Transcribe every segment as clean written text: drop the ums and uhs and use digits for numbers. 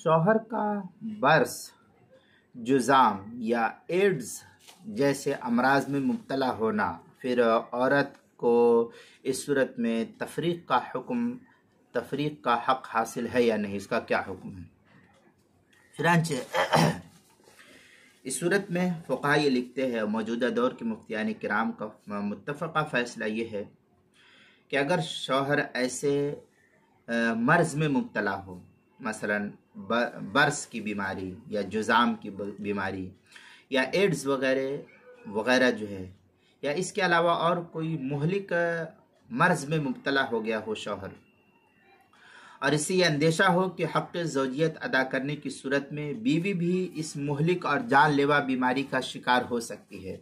شوہر کا برس، جذام یا ایڈز جیسے امراض میں مبتلا ہونا، پھر عورت کو اس صورت میں تفریق کا حق حاصل ہے یا نہیں، اس کا کیا حکم ہے؟ چنانچہ اس صورت میں فقہاء یہ لکھتے ہیں، موجودہ دور کے مفتیان کرام کا متفقہ فیصلہ یہ ہے کہ اگر شوہر ایسے مرض میں مبتلا ہو، مثلا برس کی بیماری یا جذام کی بیماری یا ایڈز وغیرہ جو ہے، یا اس کے علاوہ اور کوئی مہلک مرض میں مبتلا ہو گیا ہو شوہر، اور اس سے یہ اندیشہ ہو کہ حق زوجیت ادا کرنے کی صورت میں بیوی بھی اس مہلک اور جان لیوا بیماری کا شکار ہو سکتی ہے،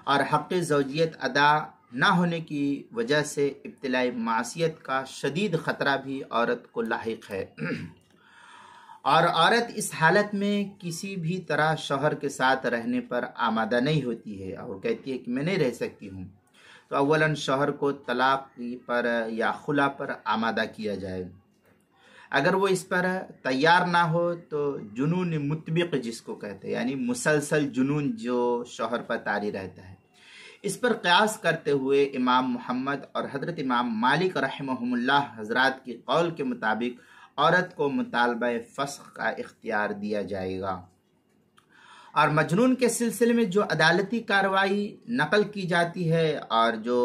اور حق زوجیت ادا نہ ہونے کی وجہ سے ابتلائی معصیت کا شدید خطرہ بھی عورت کو لاحق ہے، اور عورت اس حالت میں کسی بھی طرح شوہر کے ساتھ رہنے پر آمادہ نہیں ہوتی ہے اور کہتی ہے کہ میں نہیں رہ سکتی ہوں، تو اولاً شوہر کو طلاق پر یا خلا پر آمادہ کیا جائے۔ اگر وہ اس پر تیار نہ ہو تو جنون مطبق جس کو کہتے ہیں، یعنی مسلسل جنون جو شوہر پر طاری رہتا ہے، اس پر قیاس کرتے ہوئے امام محمد اور حضرت امام مالک رحمہم اللہ حضرات کی قول کے مطابق عورت کو مطالبہ فسخ کا اختیار دیا جائے گا، اور مجنون کے سلسلے میں جو عدالتی کارروائی نقل کی جاتی ہے اور جو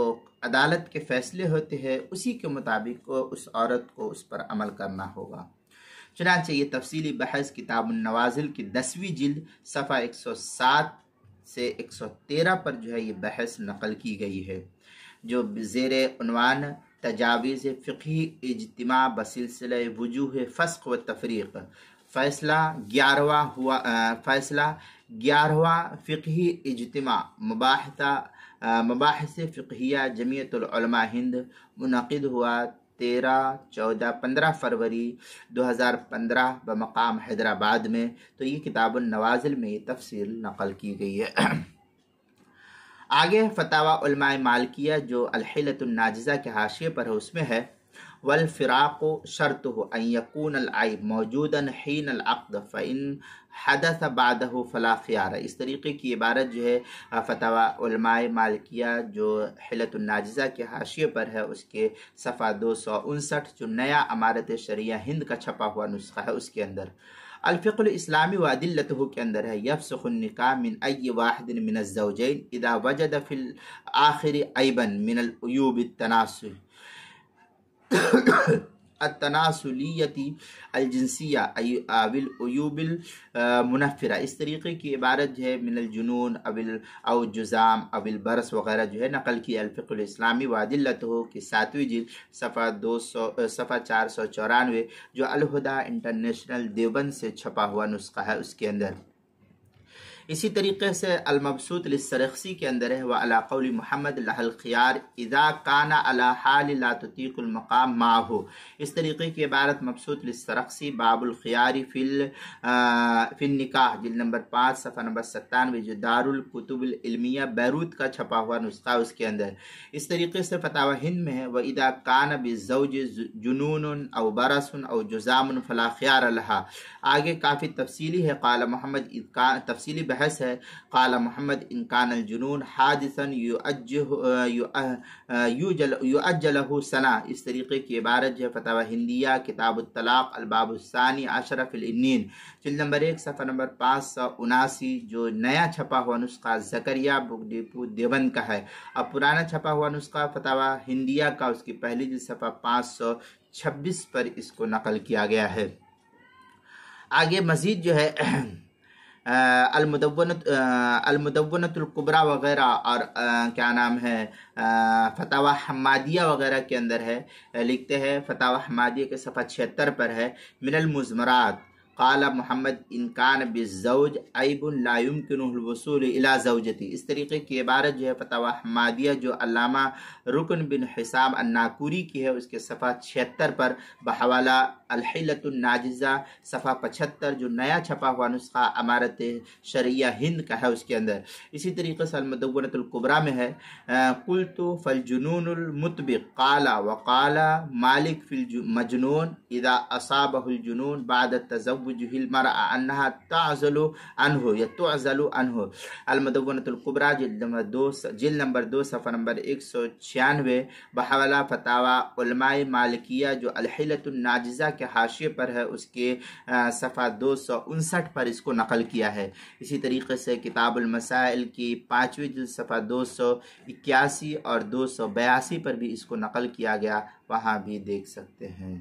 عدالت کے فیصلے ہوتے ہیں اسی کے مطابق اس عورت کو اس پر عمل کرنا ہوگا۔ چنانچہ یہ تفصیلی بحث کتاب النوازل کی 10ویں جلد صفحہ 107 سے 113 پر جو ہے یہ بحث نقل کی گئی ہے، جو زیر عنوان تجاویز فقہی اجتماع بسلسلہ وجوہ فسخ و تفریق، فیصلہ 11واں فقہی اجتماع مباحث فقہیہ جمعیت العلماء ہند، منعقد ہوا 13-14-15 فروری 2015 بمقام حیدرآباد میں۔ تو یہ کتاب النوازل میں یہ تفصیل نقل کی گئی ہے۔ آگے فتاوی علماء مالکیہ جو الحیلۃ الناجزہ کے حاشیے پر ہے اس میں ہے، والفراق شرطه ان يكون العیب موجودا حین العقد فإن حدث بعده فلا خیار۔ اس طریقے کی عبارت جو ہے فتاوی علماء مالکیہ جو حیلۃ الناجزہ کے حاشیے پر ہے اس کے صفحہ 259 جو نیا امارت شریعہ ہند کا چھپا ہوا نسخہ ہے اس کے اندر الفقہ الاسلامی و ادلتہ کے اندر ہے، یفسخ النکاح من ای واحد من الزوجین اذا وجد فی الآخر عیبا من العیوب التناسلیتی الجنسیہ او العیوب المنفرہ۔ اس طریقے کی عبارت جو ہے من الجنون او جذام او البرس وغیرہ جو ہے نقل کی الفقہ الاسلامی و ادلتہ کی 7ویں جلد صفحہ 494 جو الہدیٰ انٹرنیشنل دیوبند سے چھپا ہوا نسخہ ہے اس کے اندر۔ اسی طریقے سے المبسوط للسرخسی کے اندر ہے وعلی قول محمد لہ الخیار اذا کان علی حال لا تطیق المقام معه۔ اس طریقے کی عبارت مبسوط للسرخسی باب الخیار فی النکاح جلد نمبر 5 صفحہ نمبر 97 جو دار الکتب العلمیہ بیروت کا چھپا ہوا نسخہ اس کے اندر۔ اس طریقے سے فتاوی ہند میں ہے وَإِذَا كَانَ بِالزَّوْجِ جُنُونٌ أَوْ بَرَسٌ أَوْ جُذَامٌ فَلَا خِيَارَ لَهَا۔ آگے کافی تفصیلی ہے، قال محمد تفصیلی بحث ہے، قال محمد ان کان الجنون حادثا یؤجلہ سنہ۔ اس طریقے کی عبارت جو ہے فتاوی ہندیہ کتاب الطلاق الباب الثانی عشر فی العنین جلد نمبر 1 صفحہ نمبر 579 جو نیا چھپا ہوا نسخہ زکریا بک ڈیپو دیوبند کا ہے، اب پرانا چھپا ہوا نسخہ فتاوی ہندیہ کا اس کی پہلی جلد صفحہ 526 پر اس کو نقل کیا گیا ہے۔ آگے مزید جو ہے المدونۃ الکبریٰ وغیرہ اور کیا نام ہے فتاوی حمادیہ وغیرہ کے اندر ہے، لکھتے ہیں فتاوی حمادیہ کے صفحہ 76 پر ہے، من المزمرات قال محمد ان کان بالزوج عیب لا يمكنه الوصول الى زوجتی۔ اس طریقے کی عبارت جو ہے فتاوی حمادیہ جو علامہ رکن بن حسام الناکوری کی ہے اس کے صفحہ 76 پر بحوالہ الحیلۃ الناجزہ صفحہ 75 جو نیا چھپا ہوا نسخہ امارت شرعیہ ہند کا ہے اس کے اندر. اسی طریقے سے المدونۃ الکبریٰ میں ہے قلت فالجنون المطبق قال وقال مالک فی المجنون اذا اصابه الجنون بعد تزوجه المرأة انها تعزل عنه یا تعزل عنه. المدونۃ الکبریٰ جلد نمبر 2 صفحہ نمبر 196 بحوالہ فتاوی علماء مالکیہ جو الحیلۃ الناجزہ کے حاشیے پر ہے اس کے صفحہ 259 پر اس کو نقل کیا ہے. اسی طریقے سے کتاب المسائل کی 5ویں جلد صفحہ 281 اور 282 پر بھی اس کو نقل کیا گیا، وہاں بھی دیکھ سکتے ہیں.